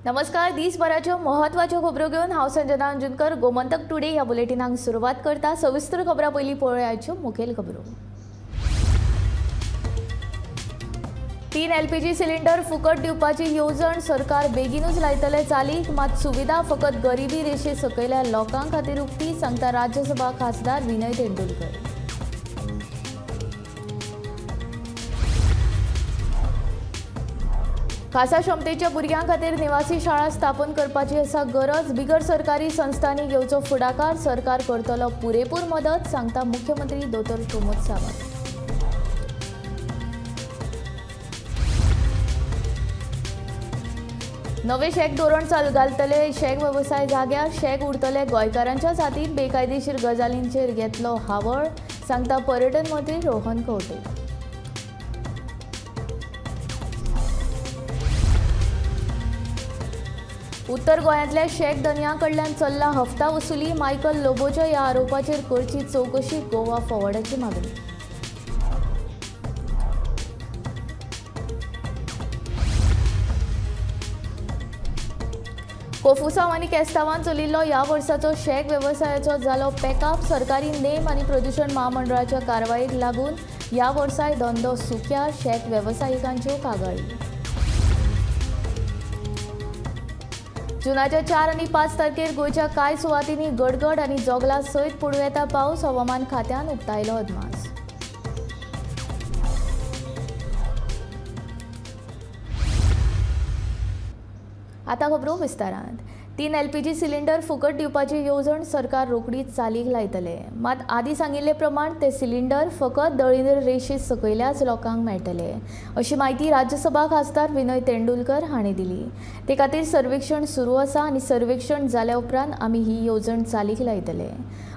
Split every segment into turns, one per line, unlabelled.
नमस्कार. दिसभराच्यो महत्वाच्यो खबरो घेवन हांव संजना अंजुनकर. गोमंतक टुडे ह्या बुलेटिनाक सुरवात करता. सविस्तर खबरां पयलीं पळोवया आयच्यो मुखेल खबरो. 3 LPG सिलिंडर फुकट दिवपाची येवजण सरकार बेगीनूच लायतले चालीक. मात सुविधा फकत गरिबी रेशे सकयल्या लोकां खातीर उक्ती, सांगता राज्यसभा खासदार विनय तेंडुलकर. खासा क्षमतेच्या भुरग्यां खातीर निवासी शाळा स्थापन करपाची आसा गरज. बिगर सरकारी संस्थांनी घेवचो फुडाकार. सरकार करतलो पुरेपूर मदत, सांगता मुख्यमंत्री दोतोर प्रमोद सावंत. नवे शेक धोरण चालू घालतले शेक वेवसाय जाग्यार. शेक उरतले गोंयकारांच्या हातीन. बेकायदेशीर गजालींचेर घेतलो हावळ, सांगता पर्यटन मंत्री रोहन खंवटे. उत्तर गोंयांतल्या शेक धन्यां कडल्यान चल्ला हफ्ता वसुली. मायकल लोबोच्या ह्या आरोपाचेर करची चवकशी. गोवा फॉवर्डाची मागणी. कोफुसांव आनी केस्तांवान चलिल्लो ह्या वर्साचो शेक वेवसायाचो जालो पॅकअप. सरकारी नेम आनी प्रदूषण महामंडळाच्या कारवायेक लागून ह्या वर्साय धंदो सुक्या. शेक वेवसायिकांच्यो कागाळी. जुनाच्या 4 आनी 5 तारखेर गोंयच्या कांय सुवातींनी गडगड आनी जोगला सयत पडूं येता पावस. हवामान खात्यान उक्तायलो अदमास. आतां खबरो विस्तारांत. 3 LPG सिलिंडर फुकट दिवपाची येवजण सरकार रोखडीच चालीक लायतले. मात आदीं सांगिल्ले प्रमाण ते सिलिंडर फकत दळिंद्र रेशे सकयल्याच लोकांक मेळटले, अशी माहिती राज्यसभा खासदार विनय तेंडुलकर हांणी दिली. ते खातीर सर्वेक्षण सुरू आसा आनी सर्वेक्षण जाल्या उपरांत आमी ही येवजण चालीक लायतले,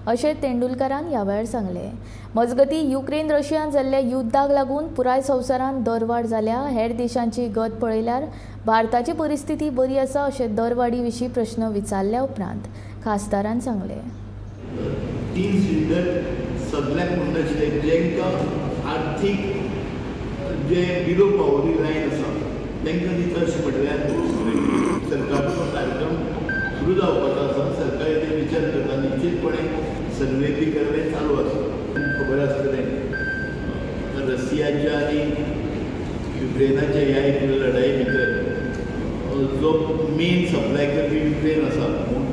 अशें तेंडुलकरान ह्या वेळार सांगलें. मजगतीं युक्रेन रशियान जाल्ल्या युद्धाक लागून पुराय संवसारांत दरवाड जाल्या. हेर देशांची गत पळयल्यार भारताची परिस्थिती बरी आसा, अशें दरवाडी विशीं प्रश्न विचारल्या उपरांत खासदारान सांगलें.
3 सिलिंडर सगळ्याक म्हणटाशिल्ले जेंकां आर्थीक जे बिलो पॉवर्टी लायन आसा तांकां दिता अशें म्हटल्यार सरकारचो कार्यक्रम सुरू जावपाचो आसा. सरकार ते विचार करता. निश्चितपणे सर्वे बी करणे चालू आसा. खबर आसतलें रशियाच्या आनी युक्रेनाच्या ह्या एक लढाई भितर जो मेन सप्लाय करपी युक्रेन आसा,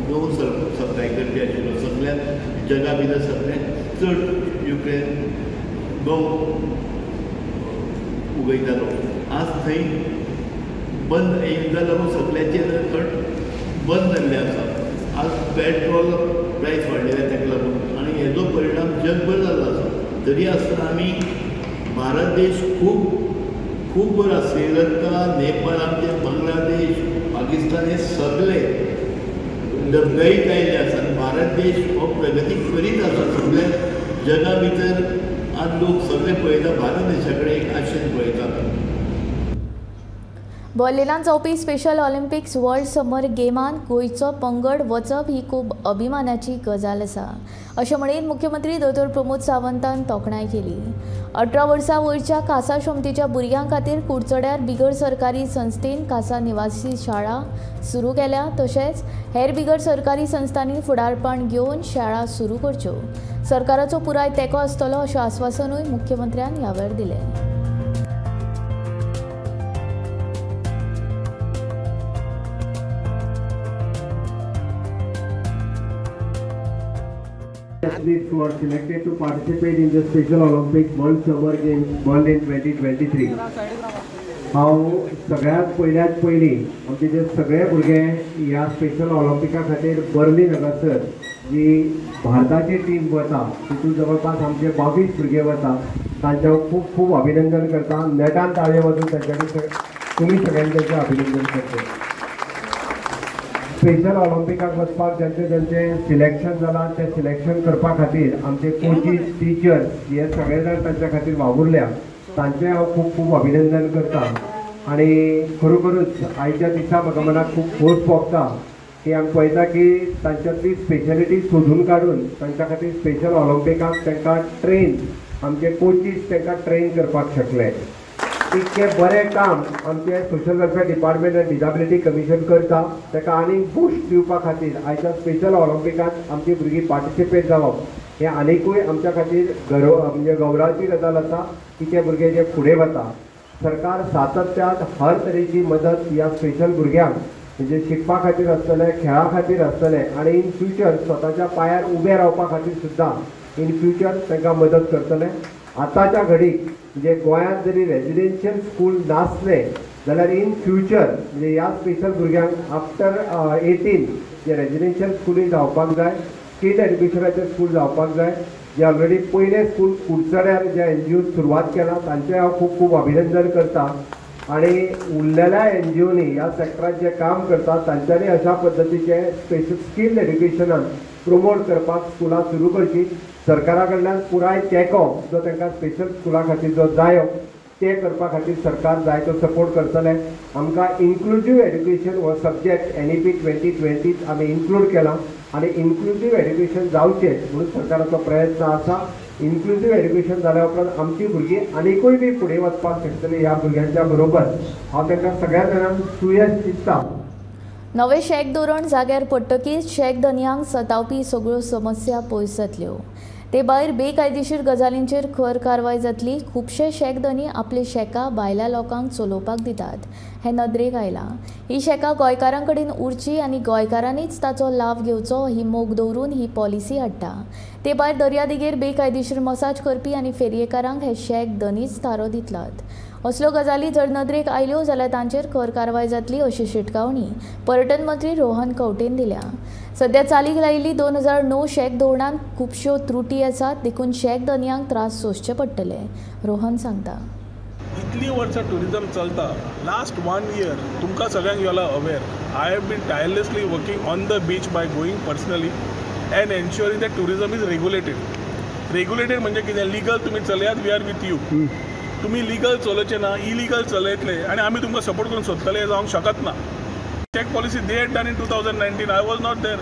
2 सप्लाय करपी आशिल्लो. सगळ्यात जगा भितर सगळ्यात चड युक्रेन गंव उगयतालो. आज थंय बंद युद्धा लागून सगळ्याचे थंड बंद जाल्ले आसा. आज पेट्रोल प्रायस वाडलेले ताका लागून आनी हेजो परिणाम जगभर जाल्लो आसा. तरी आसतना आमी भारत देश खूब बरो आसा. श्रीलंका, नेपाळ, आमचे बांगलादेश, पाकिस्तान हे सगळे डबघाईक आयिल्ले आसा. भारत देश हो प्रगती करीत आसा. सगळ्या जगा भितर आज लोक सगळे पळयता भारत देशा कडेन एक आशेन पळयता.
बर्लिनांत जावपी स्पेशल ऑलिंपिक्स वर्ल्ड समर गेमान गोंयचो पंगड वचप ही खूब अभिमानाची गजाल आसा, अशें म्हणीत मुख्यमंत्री दोतोर प्रमोद सावंतान तोखणाय केली. 18 वर्सां वयरच्या खासा क्षमतेच्या भुरग्यां खातीर कुडचड्यार बिगर सरकारी संस्थेन खासा निवासी शाळा सुरू केल्या. तशेंच हेर बिगर सरकारी संस्थांनी फुडारपण घेवन शाळा सुरू करच्यो. सरकाराचो पुराय तेंको आसतलो अशें आश्वासनूय मुख्यमंत्र्यान ह्या वेळार दिलें.
Athletes who are selected to participate in the Special Olympics World Summer Games World in 2023. हांव सगळ्यात पयलीं आमचे जे सगळे भुरगे ह्या स्पेशल ऑलिंपिका खातीर बर्लिन हांगासर जी भारताची टीम वता तितून जवळपास आमचे 22 भुरगे वता. तांचें खूब खूब अभिनंदन करता. नेटान ताळयो वाजून तांच्यानी तुमी सगळ्यांनी तांचें अभिनंदन करता. स्पेशल ऑलिंपिकाक वचपाक ज्यांचे सिलेक्शन जालां ते सिलेक्शन करपा खातीर आमचे कोचीस, टिचर्स हे सगळे जाण तांच्या खातीर वावुरल्या. तांचें हांव खूब अभिनंदन करता. आनी खरोखरूच आयच्या दिसा म्हाका मनाक खूब खोस भोगता की आमी पळयता की तांच्यांतली स्पेशलिटी सोदून काडून तांच्या खातीर स्पेशल ऑलिंपिकाक तांकां ट्रेन आमचे कोचीस तांकां ट्रेन करपाक शकले. इतकें बरें काम आमचे सोशल वेलफेअर डिपार्टमेंट आनी डिसेबिलिटी कमिशन करता ताका आनीक बूस्ट दिवपा खातीर आयच्या स्पेशल ऑलिंपिकांत आमची भुरगीं पार्टिसिपेट जावप हे आनीकूय आमच्या खातीर म्हणजे गौरवाची गजाल आसा की ते भुरगे जे फुडें वता. सरकार सातत्यान हर तरेची मदत ह्या स्पेशल भुरग्यांक म्हणजे शिकपा खातीर आसतले, खेळा खातीर आसतले आनी इन फ्युचर स्वताच्या पांयार उबे रावपा खातीर सुद्दां इन फ्युचर तांकां मदत करतले. आतांच्या घडीक म्हणजे गोंयांत जरी रेजिडेन्शियल स्कूल नासले जाल्यार इन फ्युचर म्हणजे ह्या स्पेशल भुरग्यांक आफ्टर 18 जे रेजिडेन्शियल स्कुली जावपाक जाय, स्किल्ड एड्युकेशनाचे स्कूल जावपाक जाय. जे ऑलरेडी पयले स्कूल कुडचड्यार जे NGO सुरवात केला तांचें हांव खूब खूब अभिनंदन करता. आणि उरलेल्या NGOनी ह्या सेक्टरात जे काम करतात तांच्यांनी अशा पद्दतीचे स्पेशल स्किल्ड एड्युकेशनान प्रमोट करपाक स्कुलां सुरू करची. सरकारा कडल्यान पुराय तेंको जो तांकां स्पेशल स्कुला खातीर जो जायो ते करपा खातीर सरकार जाय तो सपोर्ट करतले. आमकां इन्क्लुझीव एड्युकेशन हो सब्जेक्ट NEP 2020 आमी इन्क्लूड केला आनी इन्क्लुझीव एड्युकेशन जावचें म्हणून सरकाराचो प्रयत्न आसा. इन्क्लुझीव एड्युकेशन जाल्या उपरांत आमची भुरगीं आनीकूय बी फुडें वचपाक शकतली. ह्या भुरग्यांच्या बरोबर हांव तांकां सगळ्या जाणांक सुयश दिसता.
नवें शेक धोरण जाग्यार पडटकीच शेक धन्यांक सतावपी सगळ्यो समस्या पयस जातल्यो. ते भायर बेकायदेशीर गजालींचेर खर कारवाय जातली. खुबशे शेक धनी आपली शेकां भायल्या लोकांक चलोवपाक दितात हें नदरेक आयलां. ही शेकां गोंयकारां कडेन उरची आनी गोंयकारांनीच ताचो लाव घेवचो ही मोख दवरून ही पॉलिसी हाडटा. ते भायर दर्यादेगेर बेकायदेशीर मसाज करपी आनी फेरयेकारांक हे शेक धनीच थारो दितलात. असल्यो गजाली जर नदरेक आयल्यो जाल्यार तांचेर खर कारवाय जातली अशी शिटकावणी पर्यटन मंत्री रोहन खंवटेन दिल्या. सध्या चालीक लायिल्ली 2009 शेक धोरणांत खुबश्यो त्रुटी आसात देखून शेक धन्यांक त्रास सोंसचे पडटले. रोहन सांगता.
इतली वर्सां टुरिजम चलता. लास्ट 1 year तुमकां सगळ्यांक you're aware I have been tirelessly working on the beach by going personally and ensuring that tourism is regulated म्हणजे कितें लिगल तुमी चलयात वी आर विथ यू. तुम्ही लिगल चलोवचे ना इलिगल चलयतले आनी आमी तुमकां सपोर्ट करून सोदतले जावंक शकत ना. Shack policy they had done in 2019 I was not there.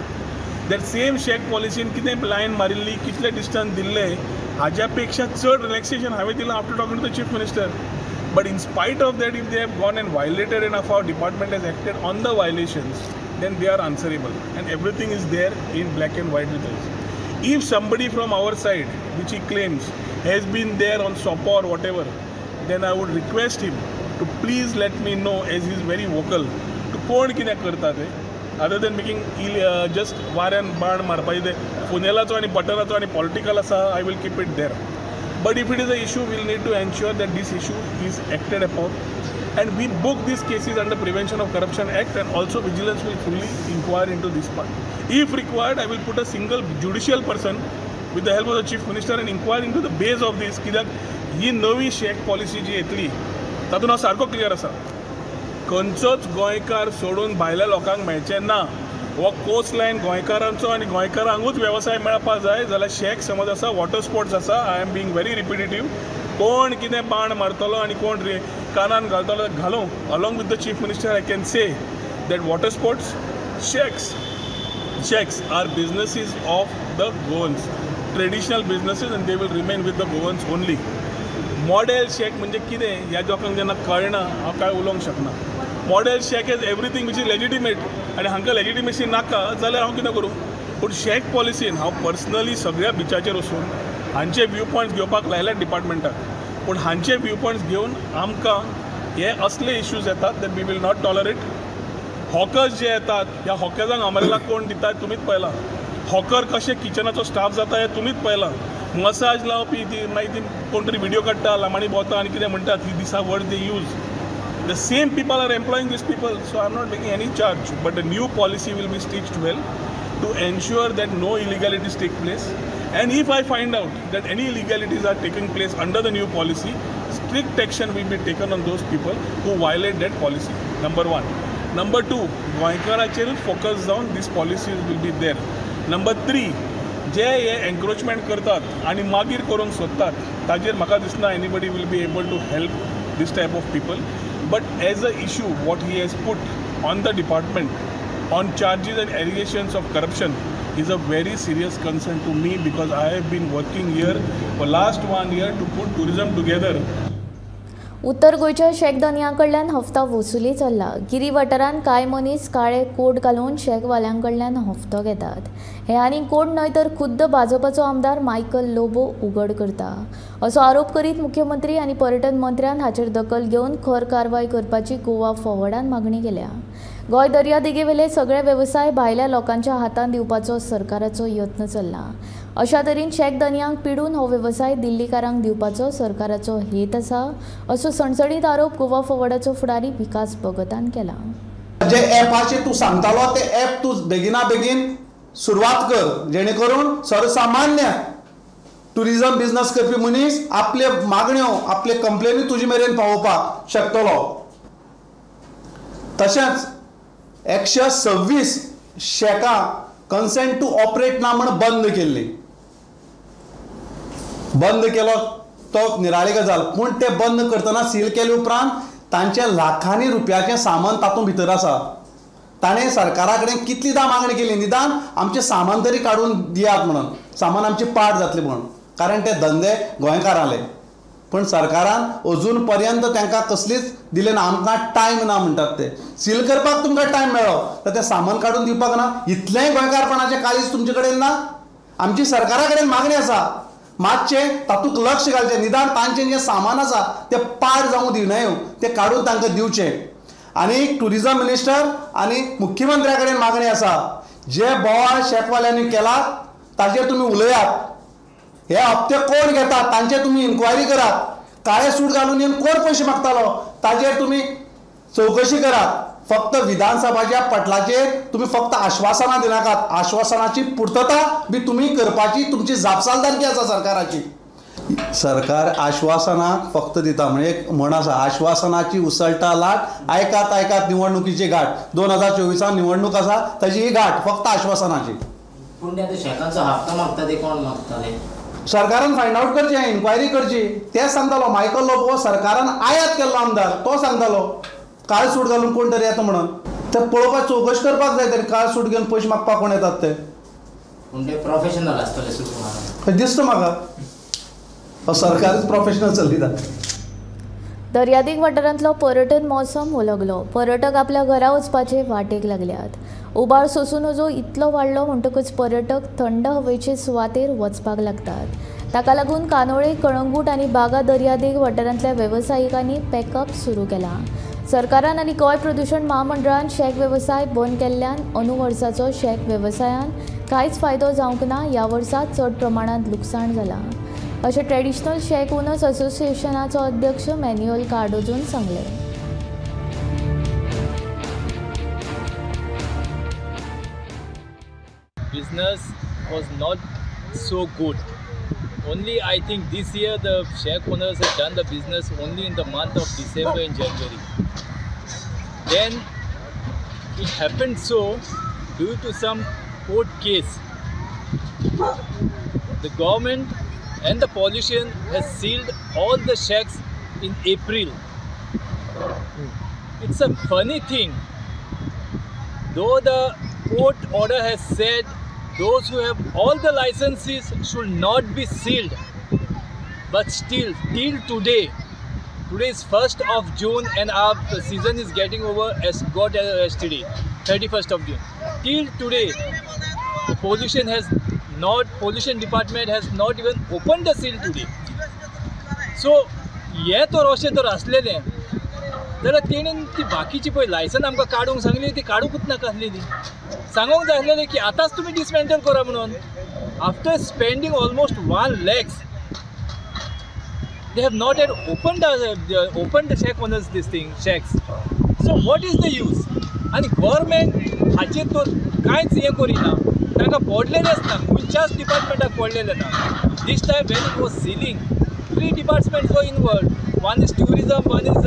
That same shack पॉलिसीन कितें लायन मारिल्ली कितले डिस्टन्स दिल्ले हाज्या पेक्षा चड रिलॅक्सेशन हांवें दिलां after talking to the chief minister. But in spite of that if they have gone and violated and of our department has acted on the violations then they are answerable and everything is there in black and white with us. If somebody from our side, which he claims, has been there on SOPA or whatever, then I would request him to please let me know, as he is very vocal, to कोण कितें करता ते other than making just वाऱ्यान बाण मारपाचे ते फुनेलाचो आनी बटनाचो आनी political आसा I will keep it there. But if it is an issue, we will need to ensure that this issue is acted upon. And we book these cases under Prevention of Corruption Act and also vigilance will fully inquire into this part. If required, I will put a single judicial person with the help of the Chief Minister and inquire into the base of this. कित्याक ही नवी शेक policy जी येतली तातूंत हांव सारको clear आसा. खंयचोच गोंयकार सोडून भायल्या लोकांक मेळचे ना. हो कोस्ट लायन गोंयकारांचो आनी गोंयकारांकूच वेवसाय मेळपाक जाय जाल्यार शेक समज आसा वॉटर स्पोर्ट्स आसा. I am being very repetitive. कोण कितें बाण मारतलो आनी कोण कानान घालतलो घालूं along with the chief minister I can say that water sports shacks are businesses of the Goans traditional businesses and they will remain with the Goans only. Model shack म्हणजे कितें ह्या लोकांक जेन्ना कळना हांव काय उलोवंक शकना. Model shake is everything which is legitimate आनी हांकां लेजिटिमेसी नाका जाल्यार हांव कितें करूं. पूण शेक पॉलिसीन हांव पर्सनली सगळ्या बिचाचेर वचून हांचे व्यू पॉयंट्स घेवपाक लायल्यात डिपार्टमेंटाक. पूण हांचे व्यू पॉयंट्स घेवन आमकां हे असले इश्यूज येतात that we will not tolerate. Hawkers जे येतात ह्या हॉकर्सांक अमरेलाक कोण दितात तुमीच पळयलां. हॉकर कशे किचनाचो स्टाफ जाता हे तुमीच पळयलां. मसाज लावपी ती मागीर ती कोण तरी व्हिडिओ काडटा लांबाणी भोंवता आनी कितें म्हणटात ही दिसा word they use. The same people are employing these people. So I am not making any charge but the new policy will be stitched well to ensure that no illegalities take place, and if I find out that any illegalities are taking place under the new policy, strict action will be taken on those people who violate that policy. Number 1. Number 2, गोंयकाराचेर focus down, these policies will be there. Number 3, जे हे encroachment करतात आनी मागीर करूंक सोदतात ताजेर म्हाका दिसना anybody will be able to help this type of people. But as a issue what he has put on the department on charges and allegations of corruption is a very serious concern to me because I have been working here for last 1 year to put tourism together.
उत्तर गोंयच्या शेक धनियां कडल्यान हफ्ता वसुली चल्ला. गिरी वाठारांत कांय मनीस काळे coat घालून शेकवाल्यांक कडल्यान हफ्तो घेतात. हे आनीक कोण न्हय तर खुद्द भाजपाचो आमदार मायकल लोबो उघड करता असो आरोप करीत मुख्यमंत्री आनी पर्यटन मंत्र्यान हाचेर दखल घेवन खर कारवाय करपाची गोवा फॉर्वर्डान मागणी केल्या. गोंय दर्यादेगेवेले सगळे वेवसाय भायल्या लोकांच्या हातांत दिवपाचो सरकाराचो यत्न चल्ला. अशा तरेन शेक धनियांक पिडून हो वेवसाय दिल्लीकारांक दिवपाचो सरकाराचो हेत आसा असो सणसणीत आरोप गोवा फॉर्वर्डाचो फुडारी विकास भगतान केला.
जे ॲपाचेर तूं सांगतालो ते ॲप तूं बेगिना बेगीन सुरवात कर जेणे करून सर्वसामान्य टुरिजम बिझनेस करपी मनीस आपले मागण्यो आपले कंप्लेनी तुजे मेरेन पावोवपाक शकतलो. तशेंच 126 शेकां कन्सेंट टू ऑपरेट ना म्हणून बंद केलो तो निराळी गजाल. पूण ते बंद करतना सील केले उपरांत तांचे लाखांनी रुपयाचें सामान तातूंत भितर आसा. ताणें सरकारा कडेन कितलीदां मागणी केली निदान आमचें सामान तरी काडून दियात म्हणून, सामान आमची पाड जातली म्हणून, कारण ते धंदे गोंयकाराले. पण सरकारान अजून पर्यंत तांकां कसलीच दिले ना. आमकां टायम ना म्हणटात ते. सील करपाक तुमकां टायम मेळ्ळो तर ते सामान काडून दिवपाक ना. इतलेंय गोंयकारपणाचें काळीज तुमचे कडेन ना. आमची सरकारा कडेन मागणी आसा मातशें तातूंत लक्ष घालचें. निदान तांचें जें सामान आसा तें पाड जावंक दिवनाय, तें काडून तांकां दिवचें. आनी टुरिजम मिनिस्टर आनी मुख्यमंत्र्या कडेन मागणी आसा, जे बोवाळ शेकवाल्यांनी केलात ताचेर तुमी उलयात. हे हप्ते कोण घेतात तांचे तुमी इन्क्वायरी करात. काळे सूट घालून येवन कोण पयशे मागतालो ताचेर तुमी चवकशी करात. फक्त विधानसभाच्या पटलाचेर तुमी फक्त आश्वासनां दिनाकात. आश्वासनाची पुर्तता बी तुमी करपाची तुमची जापसालदारकी आसा सरकाराची. सरकार आश्वासनां फक्त दिता म्हणजे एक म्हण आसा, आश्वासनाची उसळटा लाट आयकात आयकात निवडणुकीची घाट. 2024 निवडणूक आसा ताची ही घाट फक्त आश्वासनाची.
पूण ते शेकांचो हप्तो मागता ते कोण मागताले?
सरकारान फायंड आउट करचें, इन्क्वायरी करची. तेच सांगतालो मायकल लोबो सरकारान आयात केल्लो आमदार, तो सांगतालो काळे सूट घालून कोण तरी येता म्हणून. ते पळोवपाक चवकशी करपाक जाय तरी काळे सूट घेवन पयशे मागपाक कोण येतात ते.
पूण ते प्रोफेशनल आसतले सूट मागपाक.
दिसता म्हाका सरकारच प्रोफेशनल चलयता.
दर्यादेग वाठारांतलो पर्यटन मोसम ओलगलो. पर्यटक आपल्या घरा वचपाचे वाटेक लागल्यात. उबाळ सोंसून नजो इतलो वाडलो म्हणटकच पर्यटक थंड हवेचे सुवातेर वचपाक लागतात. ताका लागून कानोळे, कळंगूट आनी बागा दर्यादेग वाठारांतल्या वेवसायिकांनी पॅकअप सुरू केला. सरकारान आनी गोंय प्रदूषण महामंडळान शेक वेवसाय बंद केल्ल्यान अंदू वर्साचो शेक वेवसायान कांयच फायदो जावंक ना. ह्या वर्सा चड प्रमाणांत लुकसाण जालां अशें ट्रेडिशनल शेक ओनर्स असोसिएशनाचो अध्यक्ष मॅन्युअल कार्डोजोन सांगले.
Business was not so good. Only I think this year the shack owners have done the business only in the month of December and January. Then it happened so due to some court case. The government and the pollution has sealed all the shacks in April. It's a funny thing. Though the court order has said those who have all the licenses should not be sealed, but still till today is 1st of June and our season is getting over as got yesterday 31st of June. Till today the pollution department has not even opened the seal today. So हे तो रोशे तर आसलेले जाल्यार तेणेन ती बाकीची पळय licence आमकां काडूंक सांगली ती काडूंकूच नाका आसलेली. सांगूंक जाय आसलेलें की आतांच तुमी डिसमेंटल करा म्हणून. After spending almost 1 lakh they have not yet opened the shack owners this thing shacks. So what is the use? आणि गव्हर्मेंट हाचेर तो कांयच हें करिना. तांकां पडलेलेंच ना, खंयच्याच डिपार्टमेंटाक पडलेलें ना. This time when it was sealing, 3 departments were involved. One is tourism, one is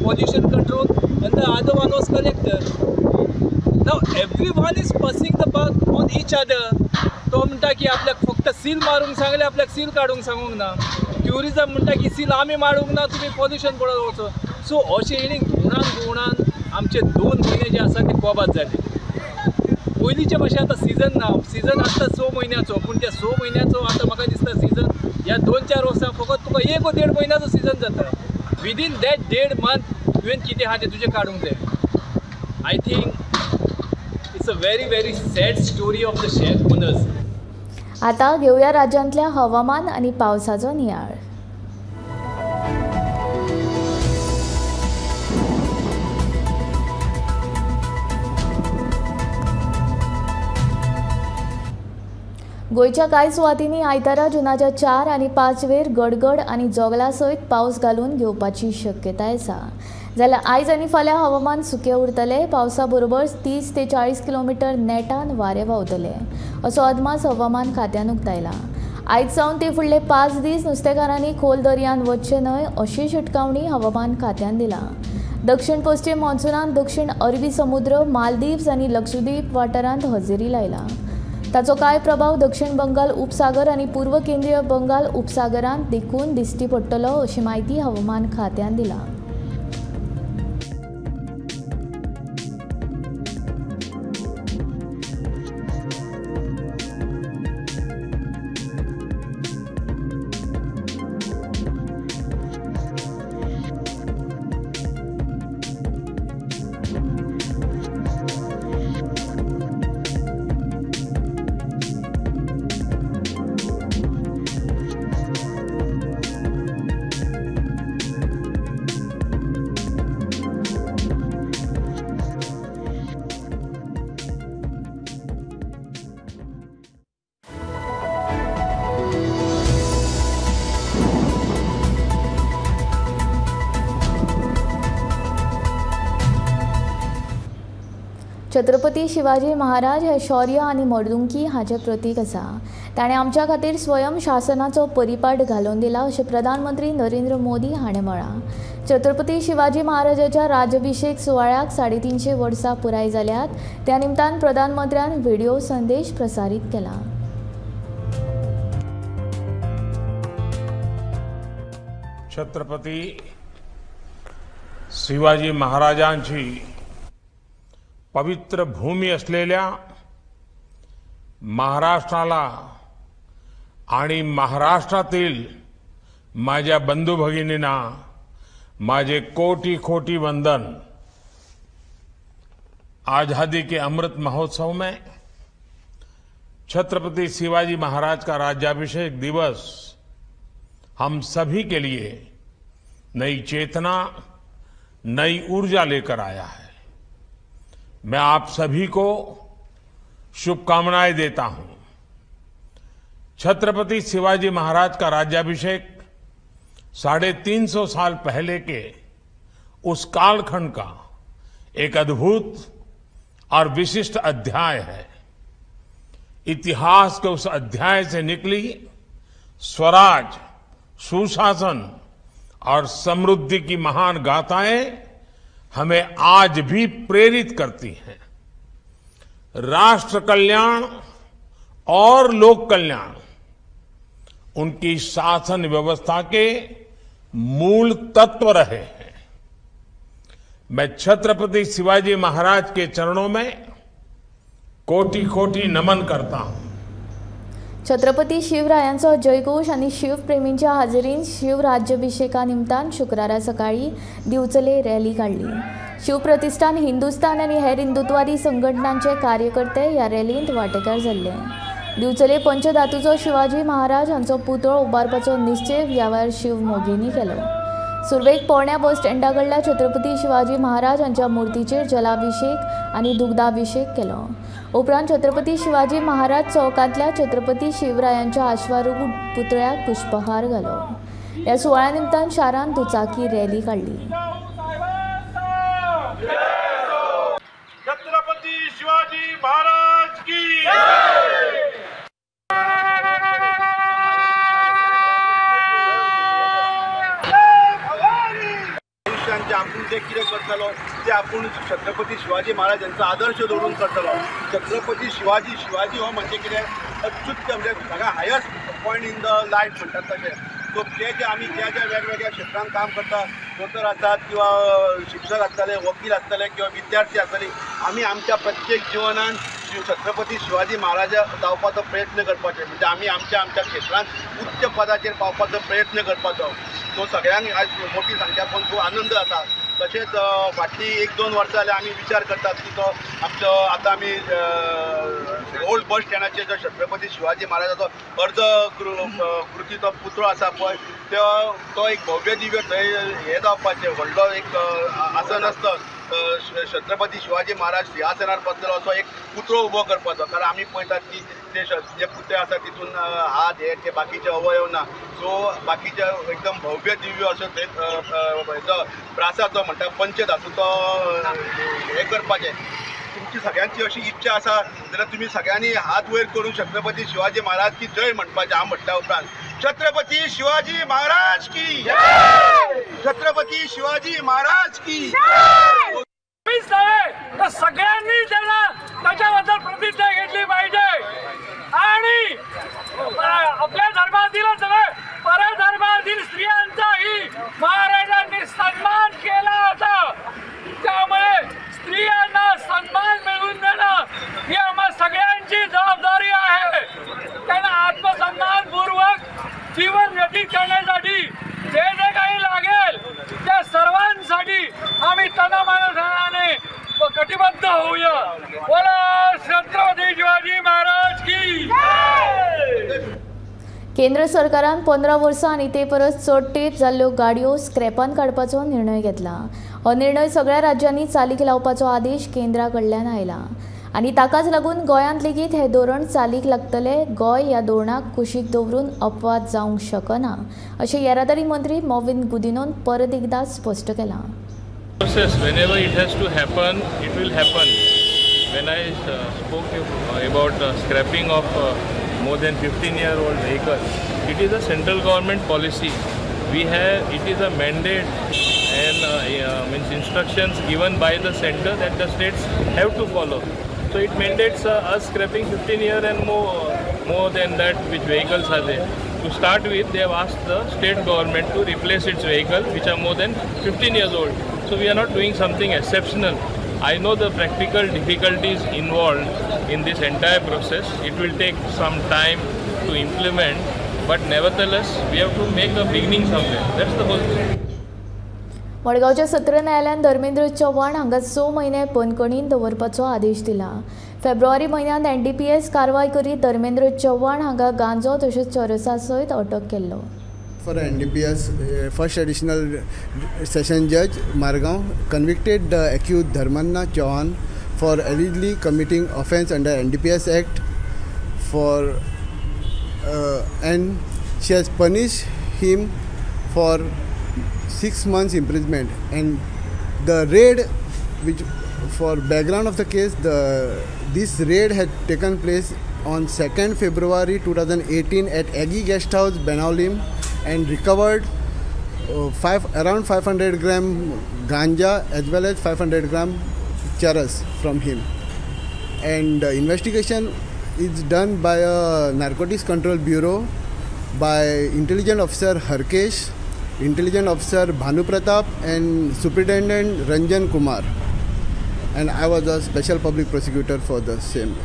pollution control, and the other one was collector. Now everyone is passing the buck on each other. तो म्हणटा की आपल्याक फक्त seal मारूंक सांगले, आपल्याक seal काडूंक सांगूंक ना. ट्युरिजम म्हणटा की सील आमी मारूंक ना, तुमी पॉल्युशन पळोवंक वचो. सो अशें हेणी घुवणान आमचे 2 म्हयने जे आसा ते कोबाद जाले. पयलींचे भशेन आतां सिजन ना. सिजन आसता 6 म्हयन्याचो, पूण त्या 6 म्हयन्याचो आतां म्हाका दिसता सिजन ह्या 2-4 वर्सां फकत तुका 1 वा 1.5 म्हयन्याचो सिजन जाता. विदीन दॅट 1.5 month तुवें कितें आहा तें तुजें काडूंक जाय. I think it's a very sad story of the शेत ओनर्स.
आता घेवया राज्यांतल्या हवामान आनी पावसाचो नियाळ. गोंयच्या कांय सुवातींनी आयतारा जुनाच्या 4 आनी 5 वेर गडगड आनी जोगला सयत पावस घालून घेवपाची शक्यताय आसा. जाल्यार आयज आनी फाल्यां हवामान सुकें उरतलें. पावसा बरोबर 30 ते 40 किलोमीटर नेटान वारें व्हांवतले असो अदमास हवामान खात्यान उक्तायला. आयज सावन ते फुडले 5 दीस नुस्तेकारांनी खोल दर्यांत वचचे न्हय अशी शिटकावणी हवामान खात्यान दिला. दक्षिण पश्चिम मॉन्सुनान दक्षिण अरबी समुद्र, मालदीव्स आनी लक्षद्वीप वाठारांत हजेरी लायला. ताचो कांय प्रभाव दक्षिण बंगाल उपसागर आनी पूर्व केंद्रीय बंगाल उपसागरांत देखून दिश्टी पडटलो अशी माहिती हवामान खात्यान दिला. छत्रपती शिवाजी महाराज हे शौर्य आनी मर्दुंकी हाचें प्रतीक आसा. ताणें आमच्या खातीर स्वयं शासनाचो परिपाठ घालून दिला अशें प्रधानमंत्री नरेंद्र मोदी हाणें म्हळां. छत्रपती शिवाजी महाराजाच्या राज्याभिषेक सुवाळ्याक 350 वर्सां पुराय जाल्यात. त्या निमतान प्रधानमंत्र्यान व्हिडिओ संदेश प्रसारीत केला.
छत्रपती शिवाजी महाराजांची पवित्र भूमी असलेल्या महाराष्ट्राला आणि महाराष्ट्रातील माझ्या बंधू भगिनींना माझे कोटी कोटी वंदन. आजादी के अमृत महोत्सव में छत्रपति शिवाजी महाराज का राज्याभिषेक दिवस हम सभी के लिए नई चेतना, नई ऊर्जा लेकर आया है. मैं आप सभी को शुभकामनाएं देता हूं. छत्रपति शिवाजी महाराज का राज्याभिषेक 350 साल पहले के उस कालखंड का एक अद्भुत और विशिष्ट अध्याय है. इतिहास के उस अध्याय से निकली स्वराज, सुशासन और समृद्धि की महान गाथाएं हमें आज भी प्रेरित करती हैं. राष्ट्र कल्याण और लोक कल्याण उनकी शासन व्यवस्था के मूल तत्व रहे हैं. मैं छत्रपति शिवाजी महाराज के चरणों में कोटि कोटि नमन करता हूं.
छत्रपती शिवरायांचो जयघोष आनी शिवप्रेमींच्या हाजेरीन शिवराज्याभिषेका निमतान शुक्रारा सकाळी दिवचले रॅली काढली. शिवप्रतिष्ठान हिंदुस्थान आनी हेर हिंदुत्ववादी संघटनांचे कार्यकर्ते ह्या रॅलींत वांटेकार जाल्ले. दिवचले पंचधातूचो शिवाजी महाराज हांचो पुतळो उबारपाचो निश्चय ह्या वेळार शिव मोगींनी केलो. सुरवेक पोरण्या बस स्टँडा कडल्या छत्रपती शिवाजी महाराज हांच्या मुर्तीचेर जलाभिषेक आनी दुग्धाभिषेक केलो. उपरांत छत्रपती शिवाजी महाराज चौकांतल्या छत्रपती शिवरायांच्या आश्वारूढ पुतळ्याक पुष्पहार घालो. ह्या सुवाळ्या निमतान शारांत दुचाकी रॅली काडली.
छत्रपती शिवाजी महाराज की जे आपण जे कितें करतलो ते आपण छत्रपती शिवाजी महाराज यांचा आदर्श दवरून करतलो. छत्रपती शिवाजी हो म्हणजे कितें अत्युत्तम म्हणजे सगळ्यात highest point in the life म्हणटात तशें. सो ते जे आमी ज्या वेगवेगळ्या क्षेत्रांत काम करतात, दोतोर आसतात किंवा शिक्षक आसतले, वकील आसतले किंवा विद्यार्थी आसतले, आमी आमच्या प्रत्येक जिवनांत छत्रपती शिवाजी महाराज जावपाचो प्रयत्न करपाचे. म्हणजे आमी आमच्या क्षेत्रांत उच्च पदाचेर पावपाचो प्रयत्न करपाचो. सो सगळ्यांक आज मोठी संख्या पळोवन खूब आनंद जाता. तशेंच फाटलीं 1-2 वर्सां जाल्यार आमी विचार करतात की तो आमचो आतां आमी ओल्ड बस स्टँडाचेर जो छत्रपती शिवाजी महाराजाचो अर्ज कृतीचो पुतळो आसा पळय तो एक भव्य दिव्य थंय हें जावपाचें व्हडलो एक आसन आसता छत्रपती शिवाजी महाराज सिंहासनार बसलेलो असो एक पुतळो उबो करपाचो. कारण आमी पळयतात की ते जे पुतळे आसा तितून हात हे ते बाकीचे अवयव ना. सो बाकीचे एकदम भव्य दिव्य असो हेचो प्रासाचो म्हणटा पंचधातूचो हे करपाचें. तुमची सगळ्यांची अशी इच्छा आसा जाल्यार तुमी सगळ्यांनी हात वयर करून छत्रपती शिवाजी महाराज की जय म्हणपाचें. हांव म्हटल्या उपरांत छत्रपती शिवाजी महाराज की छत्रपती शिवाजी महाराज की
तर सगळ्यांनी त्यांना त्याच्याबद्दल प्रतिज्ञा घेतली पाहिजे आणि आपल्या धर्मातीलच नव्हे परधर्मातील स्त्रियांचाही महाराजांनी सन्मान केला होता. त्यामुळे स्त्रियांना सन्मान मिळवून देणं ही आम्हा सगळ्यांची जबाबदारी आहे. त्यांना आत्मसन्मानपूर्वक जीवन व्यतीत करण्यासाठी जे जे काही लागेल त्या सर्वांसाठी आम्ही तनमनाने कटिबद्ध होऊया. बोला छत्रपती शिवाजी महाराज की.
केंद्र सरकारान 15 वर्सां आनी ते परस चड तेंप जाल्ल्यो गाडयो स्क्रॅपान काडपाचो निर्णय घेतला. हो निर्णय सगळ्या राज्यांनी चालीक लावपाचो आदेश केंद्रा कडल्यान आयला आनी ताकाच लागून गोंयांत लेगीत हे धोरण चालीक लागतले. गोंय ह्या धोरणाक कुशीक दवरून अपवाद जावंक शकना अशें येरादारी मंत्री मोविन गुदिनोन परत एकदा स्पश्ट केलां.
Whenever it has to happen, it will happen. When I spoke about scrapping of more than 15-year-old vehicles, it is a central government policy. It is a mandate and means instructions given by the center that the states have to follow. So it mandates us scrapping 15 year and more than that which vehicles are there. To start with, they have asked the state government to replace its vehicles which are more than 15 years old. So we are not doing something exceptional. I know the practical difficulties involved in this entire process. It will take some time to implement, but nevertheless we have to make a beginning somewhere. That's the whole thing.
मडगांवच्या सत्र न्यायालयान धर्मेंद्र चव्हाण हांगा 6 म्हयने बंदखणींत दवरपाचो आदेश दिला. February म्हयन्यांत NDPS कारवाय करीत धर्मेंद्र चव्हाण हांगा गांजो तशेंच चरसा सयत अटक केल्लो.
For NDPS, first additional session judge Margaon convicted the accused Dharmendra Chauhan for allegedly committing offence under NDPS Act and she has punished him for 6 months imprisonment. And the raid, which for background of the case, this raid had taken place on 2nd February 2018 at Aggie Guest House, Benaulim, and recovered around 500 gram ganja as well as 500 gram charas from him. And investigation is done by a Narcotics Control Bureau by Intelligence Officer Harkesh, Intelligence Officer Bhanu Pratap and Superintendent Ranjan Kumar. And I was a special public prosecutor for the same.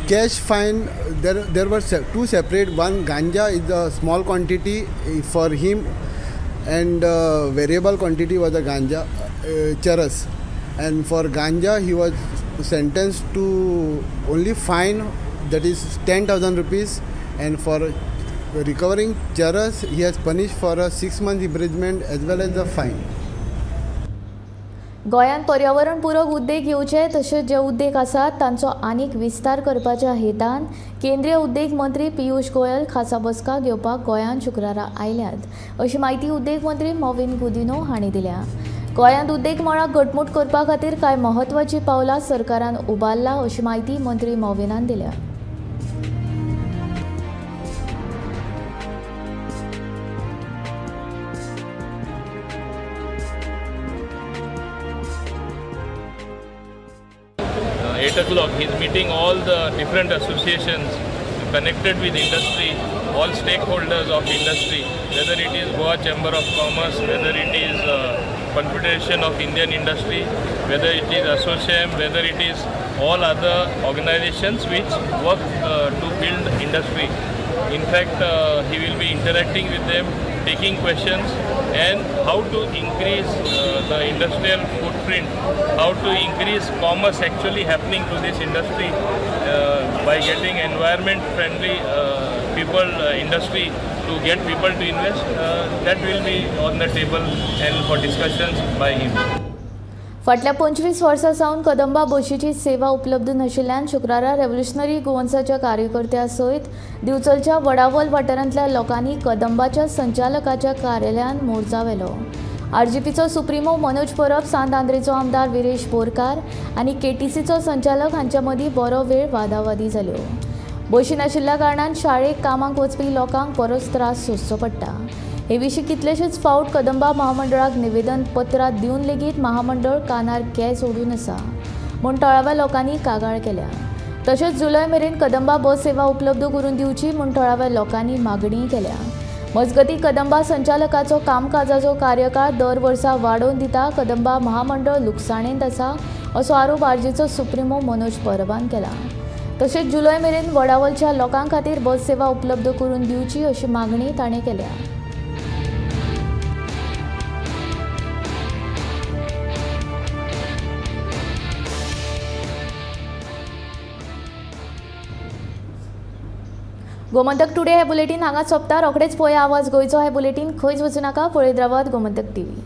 Cash fine, there were 2 separate. One, ganja is a small quantity for him, and variable quantity was a ganja, charas. And for ganja, he was sentenced to only fine, that is 10,000 rupees. And for recovering charas, he has punished for a 6 month imprisonment as well as a fine.
गोंयांत पर्यावरण पूरक उद्देग येवचे तशेंच जे उद्देग आसात तांचो आनीक विस्तार करपाच्या हेतान केंद्रीय उद्देग मंत्री पियुष गोयल खासा बसका घेवपाक गोंयांत शुक्रारा आयल्यात अशी माहिती उद्देग मंत्री मोविन गुदिनो हांणी दिल्या. गोंयांत उद्देग मळाक घटमूट करपा खातीर कांय म्हत्वाची पावलां सरकारान उबारला अशी माहिती मंत्री मोविनान दिल्या.
He's meeting all the different associations connected with industry, all stakeholders of industry, whether it is Goa Chamber of Commerce, whether it is Confederation of Indian Industry, whether it is ASSOCHAM, whether it is all other organizations which work to build industry. In fact, he will be interacting with them, taking questions, and how to increase the industrial footprint, how to increase commerce actually happening to this industry by getting environment-friendly people, industry to get people to invest. That will be on the table and for discussions by him.
फाटल्या 25 वर्सां सावन कदंबा बशीची सेवा उपलब्ध नाशिल्ल्यान शुक्रारा revolutionary गोवन्साच्या कार्यकर्त्यां सयत दिवचलच्या वडावल वाठारांतल्या लोकांनी कदंबाच्या संचालकाच्या कार्यालयान मोर्चा व्हेलो. आरजीपीचो सुप्रिमो मनोज परब, सांत आंद्रेचो आमदार विरेश बोरकार आनी केटीसीचो संचालक हांच्या मदीं बरो वेळ वादावादी जाल्यो. बशी नाशिल्ल्या कारणान शाळेक कामाक वचपी लोकांक परस त्रास सोंसचो पडटा. हे विशीं कितलेशेच फावट कदंबा महामंडळाक निवेदन पत्रां दिवन लेगीत महामंडळ कानार केंस ओडून आसा म्हूण थळाव्या लोकांनी कागाळ केल्या. तशेंच जुलय मेरेन कदंबा बस सेवा उपलब्ध करून दिवची म्हूण थळाव्या लोकांनी मागणी केल्या. मजगतीं कदंबा संचालकाचो कामकाजाचो कार्यकाळ दर वर्सा वाडोवन दिता कदंबा महामंडळ लुकसाणेंत आसा असो आरोप आरजीचो सुप्रिमो मनोज परबान केला. तशेंच जुलय मेरेन वडावलच्या लोकां खातीर बस सेवा उपलब्ध करून दिवची अशी मागणी ताणें केल्या. गोमंतक टुडे हे बुलेटीन हांगा सोंपता. रोखडेच पळया आवाज गोंयचो. हे बुलेटीन खंयच वचूं नाका. पळयत रावात गोमंतक टीव्ही.